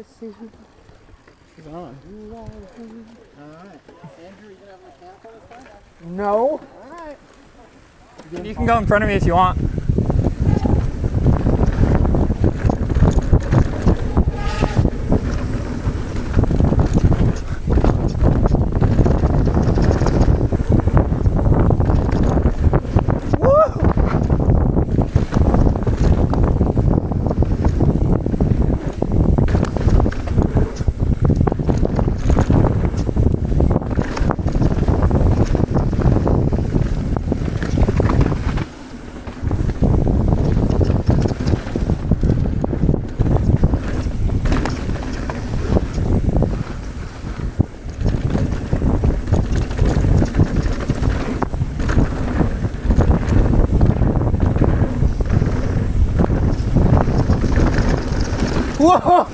decision. She's on. Alright. Andrew, you gonna have a mechanical this time? No. Alright. You can go in front of me if you want. Whoa!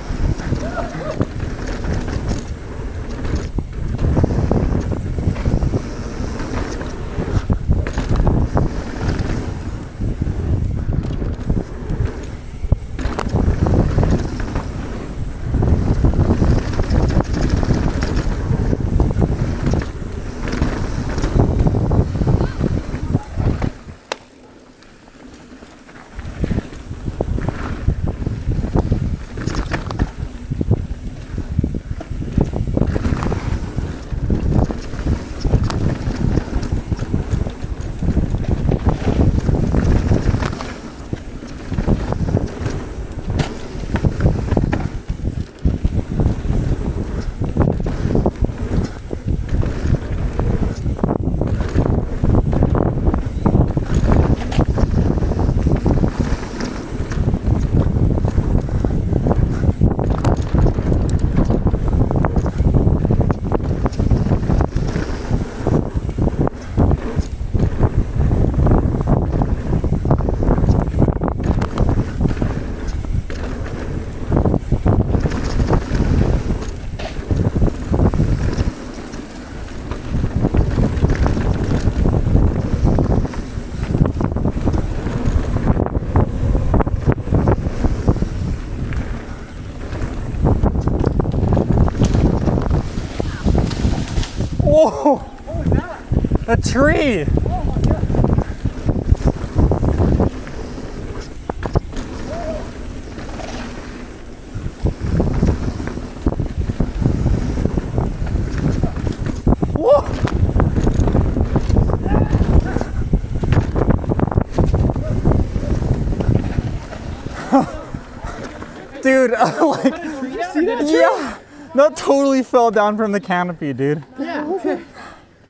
Whoa! What was that? A tree! Oh my god. Whoa! Dude, like, See that? yeah, that totally fell down from the canopy, dude. Yeah. Okay.